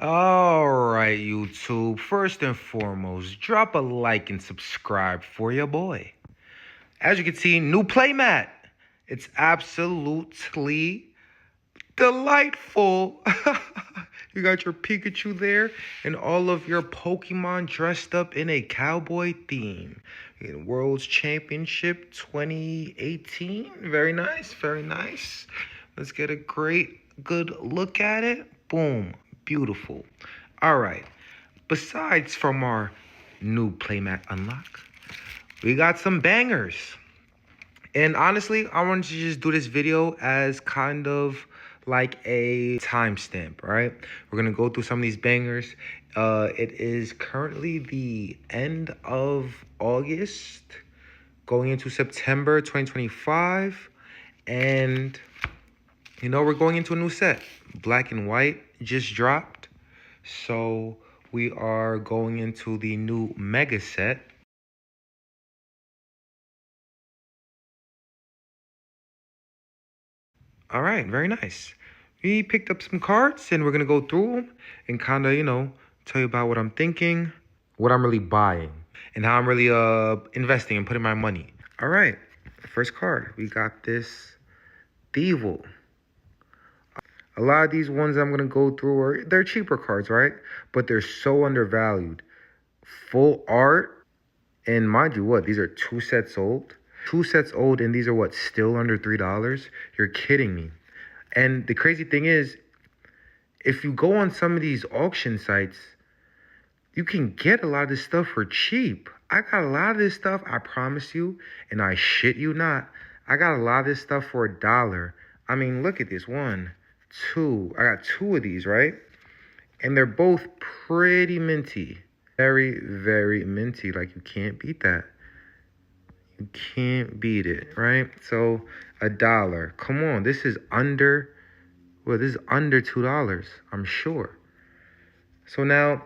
All right, YouTube. First and foremost, drop a like and subscribe for your boy. As you can see, new playmat. It's absolutely delightful. You got your Pikachu there and all of your Pokemon dressed up in a cowboy theme. In World's Championship 2018. Very nice, very nice. Let's get a good look at it. Boom, beautiful. All right. Besides from our new playmat unlock, we got some bangers. And honestly, I wanted to just do this video as kind of like a timestamp, right? We're gonna go through some of these bangers. It is currently the end of August, going into September 2025, and we're going into a new set. Black and White just dropped, so we are going into the new Mega set. All right, very nice. We picked up some cards and we're going to go through them and kind of, tell you about what I'm thinking, what I'm really buying, and how I'm really investing and putting my money. All right, first card. We got this Devil. A lot of these ones I'm going to go through they're cheaper cards, right? But they're so undervalued. Full art. And mind you, what? These are 2 sets old. 2 sets old, and these are what? Still under $3? You're kidding me. And the crazy thing is, if you go on some of these auction sites, you can get a lot of this stuff for cheap. I got a lot of this stuff, I promise you, and I shit you not. I got a lot of this stuff for $1. I mean, look at this. 1, 2. I got 2 of these, right? And they're both pretty minty. Very, very minty. Like, you can't beat that. You can't beat it, right? So, $1. Come on, this is under $2, I'm sure. So now,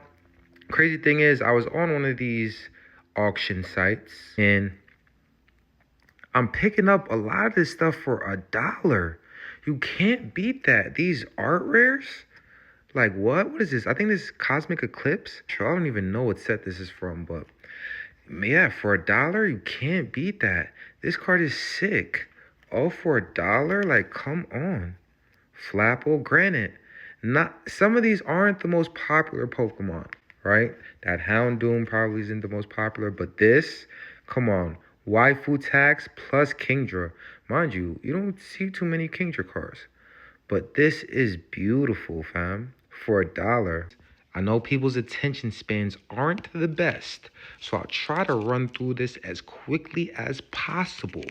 crazy thing is, I was on one of these auction sites, and I'm picking up a lot of this stuff for $1. You can't beat that. These art rares, like what? What is this? I think this is Cosmic Eclipse. Sure, I don't even know what set this is from, but yeah, for $1, you can't beat that. This card is sick. All for $1? Like, come on. Flapple, granted, not some of these aren't the most popular Pokemon, right? That Houndoom probably isn't the most popular, but this, come on. Waifu tax plus Kingdra. Mind you, you don't see too many Kingdra cards. But this is beautiful, fam. For $1. I know people's attention spans aren't the best, so I'll try to run through this as quickly as possible,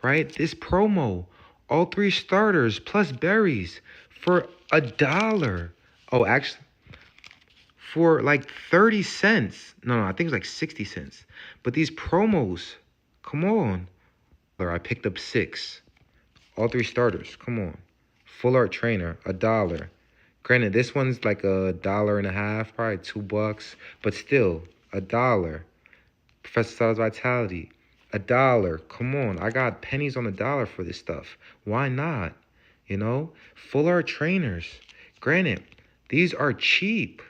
right? This promo, all 3 starters plus berries for $1. Oh, actually, for like 30 cents. No, I think it's like 60 cents. But these promos, come on. I picked up 6. All 3 starters, come on. Full art trainer, $1. Granted, this one's like $1.50, probably $2, but still, $1. Professor Styles Vitality, $1. Come on, I got pennies on the dollar for this stuff. Why not? Full art trainers. Granted, these are cheap.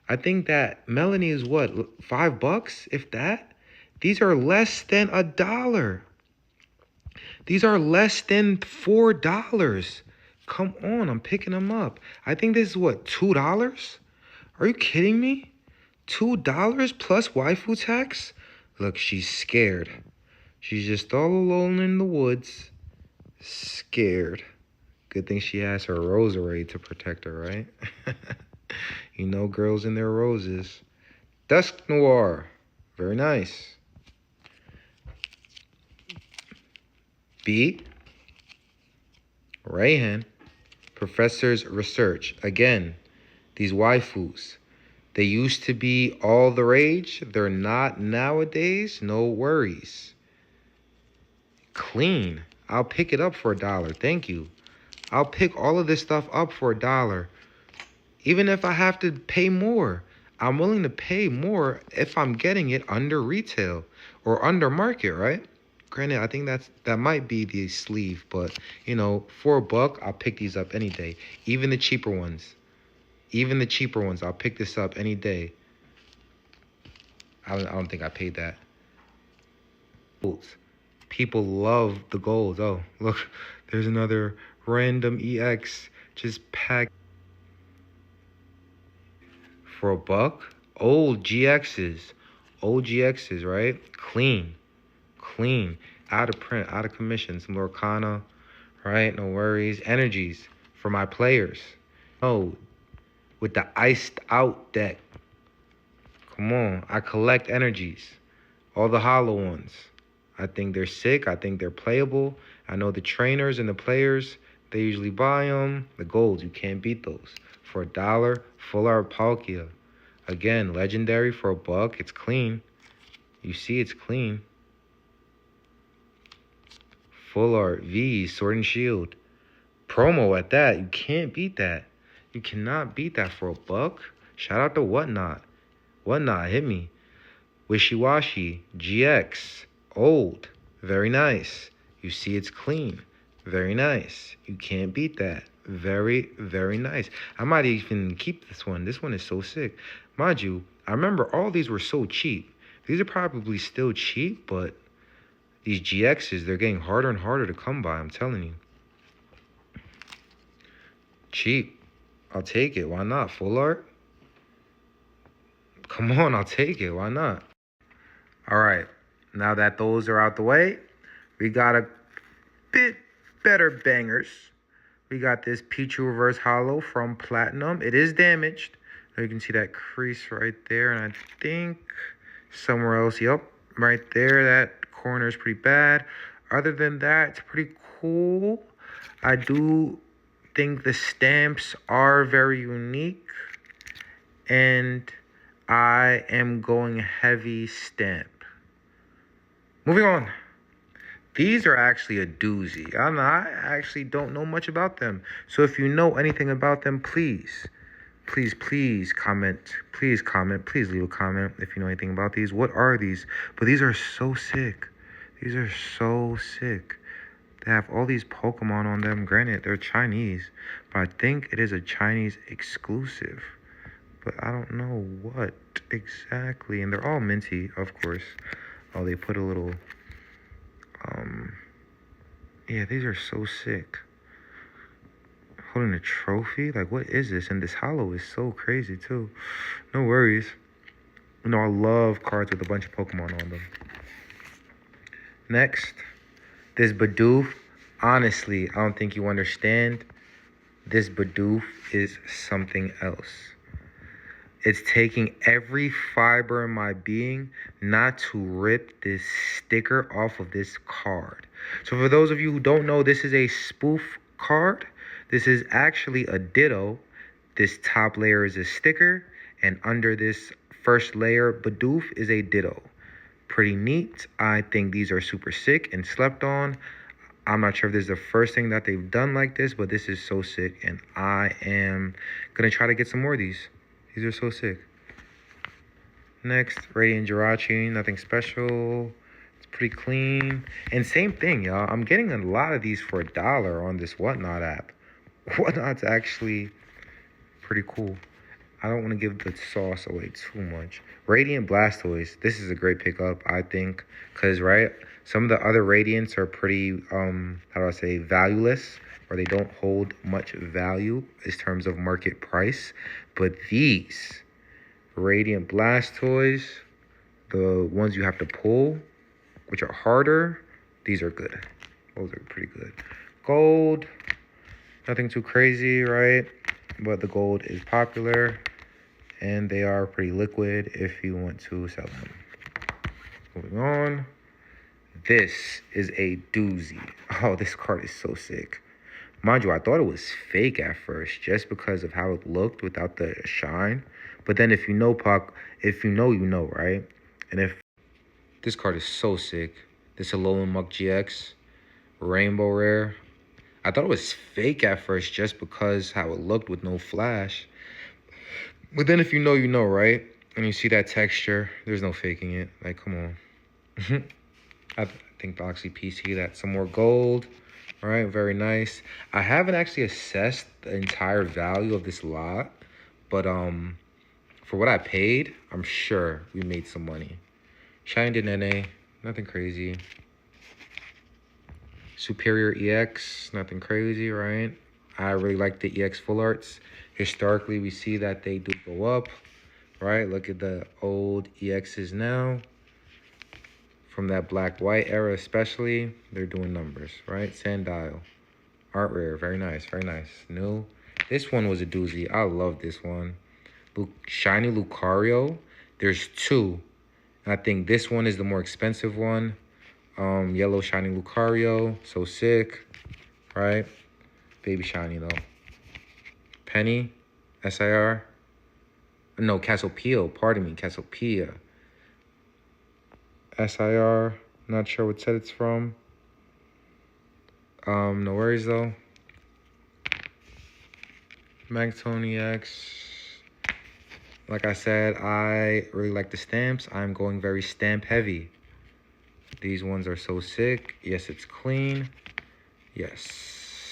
I think that Melanie is what, $5, if that? These are less than $1. These are less than $4. Come on, I'm picking them up. I think this is what, $2? Are you kidding me? $2 plus waifu tax? Look, she's scared. She's just all alone in the woods. Scared. Good thing she has her rosary to protect her, right? Girls and their roses. Dusk Noir. Very nice. B. Rayhan. Professor's Research. Again, these waifus, they used to be all the rage. They're not nowadays. No worries. Clean. I'll pick it up for $1. Thank you. I'll pick all of this stuff up for $1. Even if I have to pay more, I'm willing to pay more if I'm getting it under retail or under market, right? Granted, I think that might be the sleeve, but for $1, I'll pick these up any day. Even the cheaper ones. Even the cheaper ones, I'll pick this up any day. I don't think I paid that. Golds. People love the golds. Oh, look, there's another random EX just packed for $1. Old GXs. Old GXs, right? Clean. Clean. Out of print, out of commission. Some Lorcana, right? No worries. Energies for my players. Oh, with the iced out deck. Come on. I collect energies. All the hollow ones. I think they're sick. I think they're playable. I know the trainers and the players, they usually buy them. The golds, you can't beat those. For $1, full art Palkia. Again, legendary for $1. It's clean. You see it's clean. Full art V, Sword and Shield. Promo at that. You can't beat that. You cannot beat that for $1. Shout out to Whatnot. Whatnot, hit me. Wishy-Washy, GX, old, very nice. You see it's clean, very nice. You can't beat that. Very, very nice. I might even keep this one. This one is so sick. Mind you, I remember all these were so cheap. These are probably still cheap, but these GXs, they're getting harder and harder to come by, I'm telling you. Cheap. I'll take it. Why not? Full art? Come on, I'll take it. Why not? All right, now that those are out the way, we got a bit better bangers. We got this Pichu Reverse Hollow from Platinum. It is damaged. You can see that crease right there, and I think somewhere else, yep, right there, that corner is pretty bad. Other than that, it's pretty cool. I do think the stamps are very unique, and I am going heavy stamp. Moving on. These are actually a doozy. I actually don't know much about them. So if you know anything about them, please comment. Please comment. Please leave a comment if you know anything about these. What are these? But these are so sick. These are so sick. They have all these Pokemon on them. Granted, they're Chinese, but I think it is a Chinese exclusive. But I don't know what exactly. And they're all minty, of course. Oh, they put a little, yeah, these are so sick. Holding a trophy? Like, what is this? And this hollow is so crazy, too. No worries. You know, I love cards with a bunch of Pokemon on them. Next, this Bidoof. Honestly, I don't think you understand. This Bidoof is something else. It's taking every fiber in my being not to rip this sticker off of this card. So for those of you who don't know, this is a spoof card. This is actually a ditto. This top layer is a sticker, and under this first layer, Bidoof is a ditto. Pretty neat. I think these are super sick and slept on. I'm not sure if this is the first thing that they've done like this, but this is so sick, and I am going to try to get some more of these. These are so sick. Next, Radiant Jirachi, nothing special. It's pretty clean. And same thing, y'all. I'm getting a lot of these for $1 on this Whatnot app. Whatnot's actually pretty cool. I don't want to give the sauce away too much. Radiant Blastoise. This is a great pickup, I think. Because, right, some of the other Radiants are pretty, how do I say, valueless. Or they don't hold much value in terms of market price. But these Radiant Blastoise, the ones you have to pull, which are harder, these are good. Those are pretty good. Gold, nothing too crazy, right? But the gold is popular, and they are pretty liquid if you want to sell them. Moving on. This is a doozy. Oh, this card is so sick. Mind you, I thought it was fake at first just because of how it looked without the shine. But then if you know, if you know, you know, right? And if this card is so sick. This Alolan Muck GX, Rainbow Rare. I thought it was fake at first just because how it looked with no flash. But then if you know, you know, right? And you see that texture, there's no faking it. Like, come on. I think Boxy PC, that's some more gold. All right, very nice. I haven't actually assessed the entire value of this lot, But for what I paid, I'm sure we made some money. Shiny Nene, nothing crazy. Superior EX, nothing crazy, right? I really like the EX full arts. Historically, we see that they do go up, right? Look at the old EXs now. From that black-white era especially, they're doing numbers, right? Sandile. Art rare, very nice, very nice. New. This one was a doozy. I love this one. Shiny Lucario. There's two. I think this one is the more expensive one. Yellow shiny Lucario. So sick, right? Baby shiny though. Penny. SIR. No, Cassiopeia. Pardon me, Cassiopeia. SIR. Not sure what set it's from. No worries though. Magtone X. Like I said, I really like the stamps. I'm going very stamp heavy. These ones are so sick. Yes, it's clean. Yes,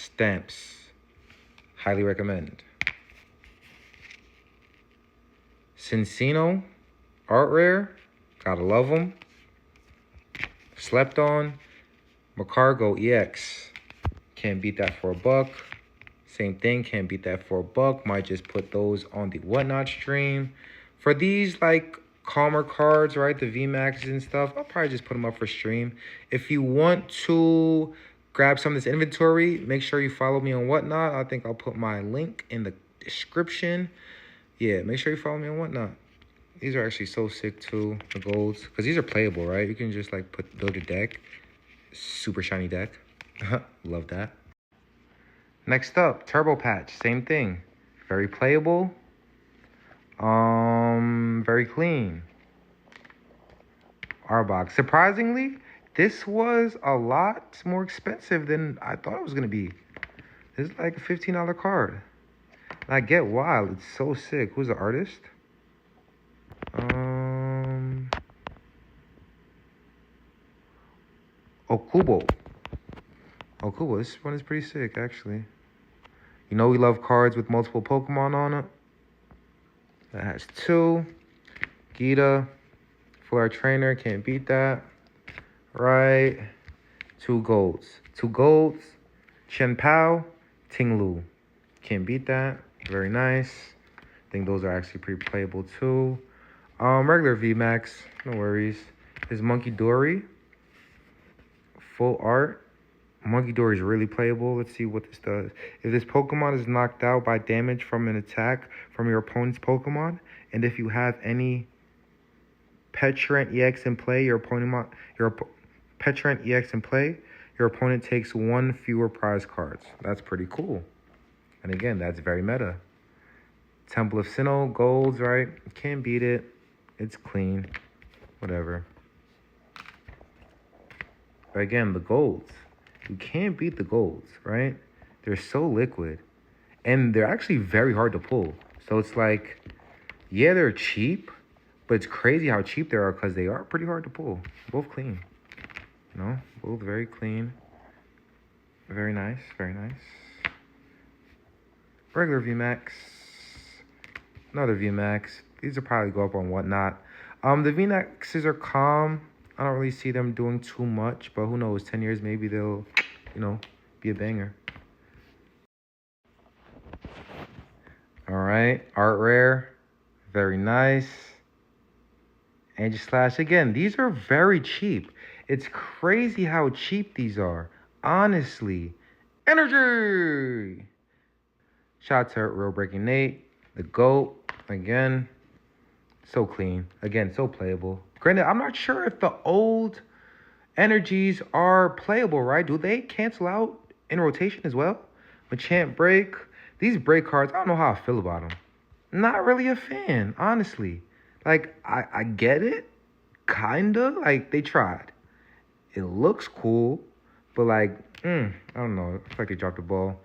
stamps. Highly recommend. Cincino, art rare. Gotta love them. Slept on. Macargo EX. Can't beat that for a buck. Same thing, can't beat that for a buck. Might just put those on the whatnot stream. For these like calmer cards, right, the VMAXs and stuff, I'll probably just put them up for stream. If you want to grab some of this inventory, make sure you follow me on whatnot. I think I'll put my link in the description. Yeah, make sure you follow me on whatnot. These are actually so sick too, the golds, because these are playable, right? You can just like build a deck. Super shiny deck. Love that. Next up, Turbo Patch, same thing. Very playable. Very clean. Arbok. Surprisingly, this was a lot more expensive than I thought it was gonna be. This is like a $15 card. And I get why. It's so sick. Who's the artist? Okubo. Okubo. This one is pretty sick, actually. You know we love cards with multiple Pokemon on it. That has two. Gita. For our trainer. Can't beat that. Right. Two golds. Two golds. Chen Pao. Ting-Lu. Can't beat that. Very nice. I think those are actually pretty playable too. Regular VMAX. No worries. There's Monkey Dory. Full art. Monkey Dory is really playable. Let's see what this does. If this Pokemon is knocked out by damage from an attack from your opponent's Pokemon, and if you have any Petrant EX in play, your opponent takes one fewer prize cards. That's pretty cool. And again, that's very meta. Temple of Sinnoh, golds, right? Can't beat it. It's clean. Whatever. But again, the golds. You can't beat the golds, right? They're so liquid. And they're actually very hard to pull. So it's like, yeah, they're cheap. But it's crazy how cheap they are because they are pretty hard to pull. Both clean. You know? Both very clean. Very nice. Very nice. Regular VMAX. Another VMAX. These will probably go up on whatnot. The VMAXs are calm. I don't really see them doing too much, but who knows? 10 years, maybe they'll, you know, be a banger. All right, art rare, very nice. Aegislash, again, these are very cheap. It's crazy how cheap these are, honestly. Energy! Shout out to Real Breaking Nate, the GOAT, again. So clean. Again, so playable. Granted, I'm not sure if the old energies are playable, right? Do they cancel out in rotation as well? Machamp Break. These break cards, I don't know how I feel about them. Not really a fan, honestly. Like, I get it. Kinda. Like, they tried. It looks cool. But, like, I don't know. I feel like they dropped the ball.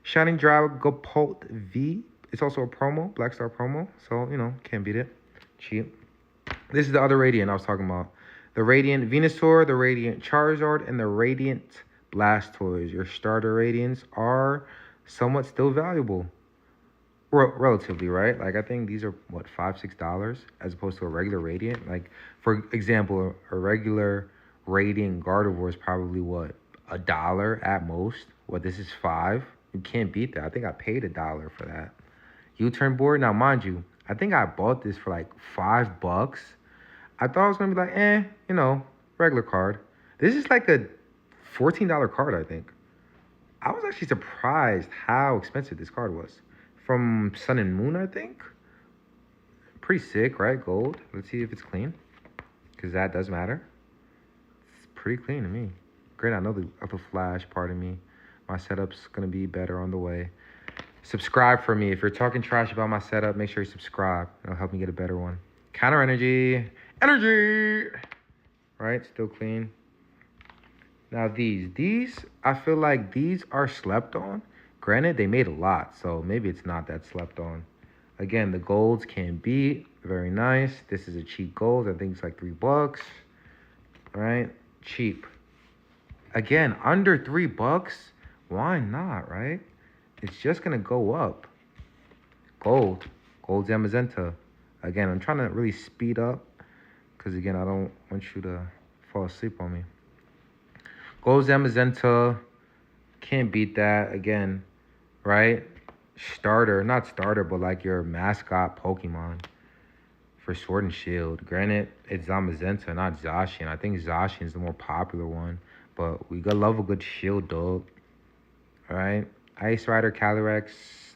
Shining Dragapult V. It's also a promo. Black Star promo. So, you know, can't beat it. Cheap. This is the other Radiant I was talking about. The Radiant Venusaur, the Radiant Charizard, and the Radiant Blastoise. Your starter Radiants are somewhat still valuable. Relatively, right? Like, I think these are, what, $5, $6 as opposed to a regular Radiant. Like, for example, a regular Radiant Gardevoir is probably, what, $1 at most? What, this is 5? You can't beat that. I think I paid $1 for that. U-turn board. Now, mind you, I think I bought this for like $5. I thought it was gonna be like, regular card. This is like a $14 card, I think. I was actually surprised how expensive this card was. From Sun and Moon, I think. Pretty sick, right? Gold. Let's see if it's clean, because that does matter. It's pretty clean to me. Great, I know the flash part of me. My setup's gonna be better on the way. Subscribe for me. If you're talking trash about my setup, make sure you subscribe. It'll help me get a better one. Counter energy. Energy! Right? Still clean. Now these, I feel like these are slept on. Granted, they made a lot, so maybe it's not that slept on. Again, the golds can be very nice. This is a cheap gold. I think it's like $3. Right? Cheap. Again, under $3. Why not, right? It's just going to go up. Gold. Gold Zamazenta. Again, I'm trying to really speed up, because, again, I don't want you to fall asleep on me. Gold Zamazenta. Can't beat that. Again, right? Starter. Not starter, but like your mascot Pokemon for Sword and Shield. Granted, it's Zamazenta, not Zacian. I think Zacian is the more popular one. But we love a good shield dog. Alright? Ice Rider, Calyrex,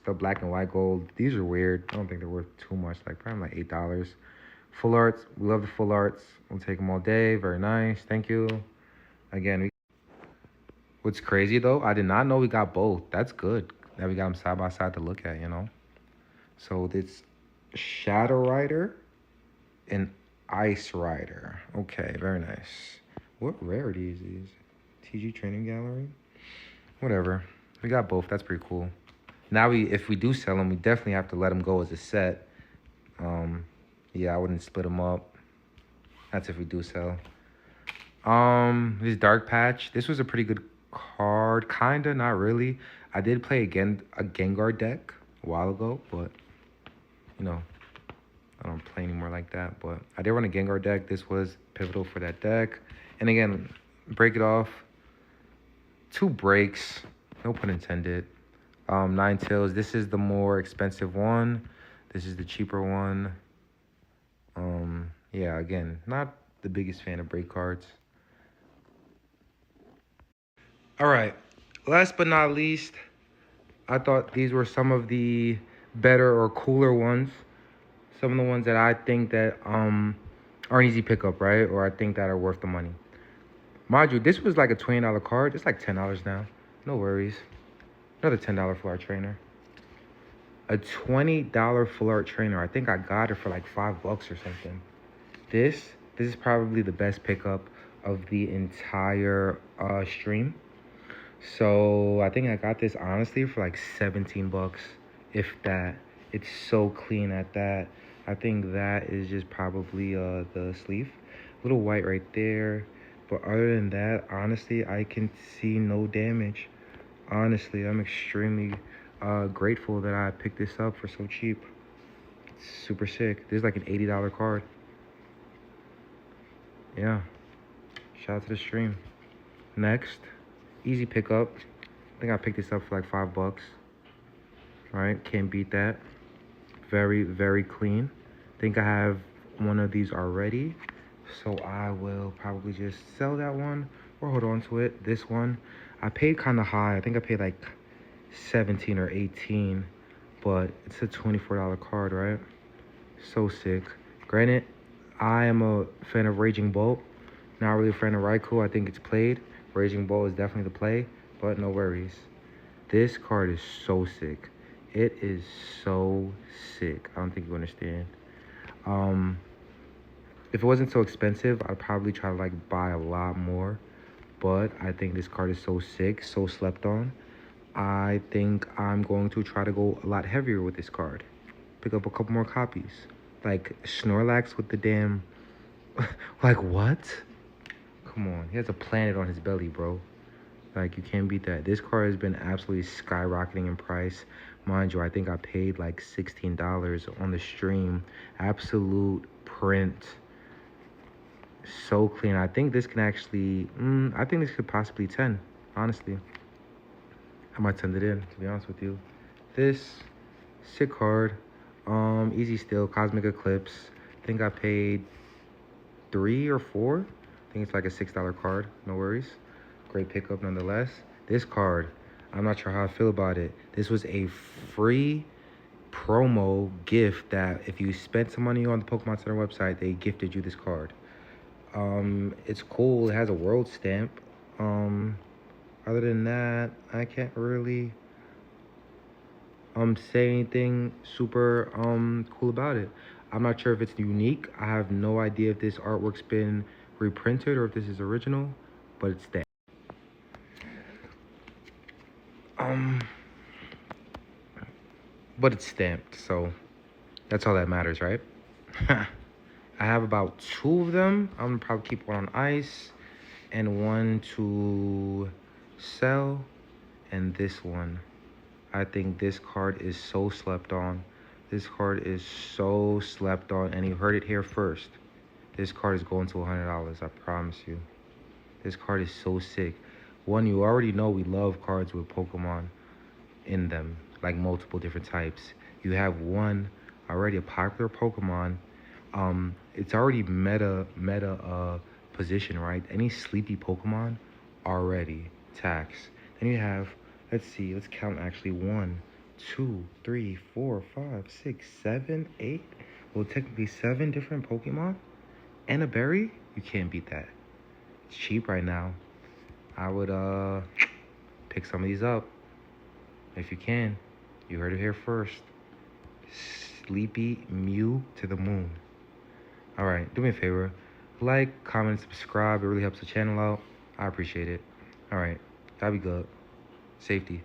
the black and white gold. These are weird. I don't think they're worth too much. Like, probably like $8. Full arts. We love the full arts. We'll take them all day. Very nice. Thank you. Again, what's crazy, though, I did not know we got both. That's good that we got them side by side to look at, So, it's Shadow Rider and Ice Rider. Okay, very nice. What rarity is these? TG Training Gallery? Whatever. We got both. That's pretty cool. Now, if we do sell them, we definitely have to let them go as a set. Yeah, I wouldn't split them up. That's if we do sell. This Dark Patch. This was a pretty good card. Kinda, not really. I did play a Gengar deck a while ago, but, I don't play anymore like that. But I did run a Gengar deck. This was pivotal for that deck. And again, break it off. 2 breaks. No pun intended. 9 tails. This is the more expensive one. This is the cheaper one. Yeah, again, not the biggest fan of break cards. All right. Last but not least, I thought these were some of the better or cooler ones. Some of the ones that I think that are an easy pickup, right? Or I think that are worth the money. Mind you, this was like a $20 card. It's like $10 now. No worries. Another $10 full art trainer. A $20 full art trainer. I think I got it for like $5 or something. This is probably the best pickup of the entire stream. So I think I got this honestly for like $17, if that. It's so clean at that. I think that is just probably the sleeve. Little white right there. But other than that, honestly, I can see no damage. Honestly, I'm extremely grateful that I picked this up for so cheap. It's super sick. This is like an $80 card. Yeah. Shout out to the stream. Next, easy pickup. I think I picked this up for like $5. All right, can't beat that. Very, very clean. Think I have one of these already. So I will probably just sell that one or hold on to it. This one, I paid kind of high. I think I paid like 17 or 18, but it's a $24 card, right? So sick. Granted, I am a fan of Raging Bolt. Not really a fan of Raikou. I think it's played. Raging Bolt is definitely the play, but no worries. This card is so sick. It is so sick. I don't think you understand. If it wasn't so expensive, I'd probably try to like buy a lot more. But I think this card is so sick, so slept on. I think I'm going to try to go a lot heavier with this card. Pick up a couple more copies. Like Snorlax with the damn... like what? Come on, he has a planet on his belly, bro. Like, you can't beat that. This card has been absolutely skyrocketing in price. Mind you, I think I paid like $16 on the stream. Absolute print. So clean. I think this can actually, I think this could possibly 10, honestly. I might send it in, to be honest with you. This, sick card. Easy Still, Cosmic Eclipse. I think I paid 3 or 4. I think it's like a $6 card. No worries. Great pickup nonetheless. This card, I'm not sure how I feel about it. This was a free promo gift that if you spent some money on the Pokemon Center website, they gifted you this card. It's cool. It has a world stamp. Other than that, I can't really say anything super cool about it. I'm not sure if it's unique. I have no idea if this artwork's been reprinted or if this is original, but it's there. But it's stamped, so that's all that matters, right? I have about 2 of them. I'm gonna probably keep one on ice and one to sell, and this one. I think this card is so slept on. This card is so slept on, and you heard it here first. This card is going to $100, I promise you. This card is so sick. One, you already know we love cards with Pokemon in them, like multiple different types. You have one already a popular Pokemon. It's already meta position, right? Any sleepy Pokemon already tax. Then you have, let's see, let's count actually 1, 2, 3, 4, 5, 6, 7, 8. Well, technically 7 different Pokemon and a berry. You can't beat that. It's cheap right now. I would pick some of these up if you can. You heard it here first. Sleepy Mew to the moon. All right, do me a favor. Like, comment, subscribe. It really helps the channel out. I appreciate it. All right, that'd be good. Safety.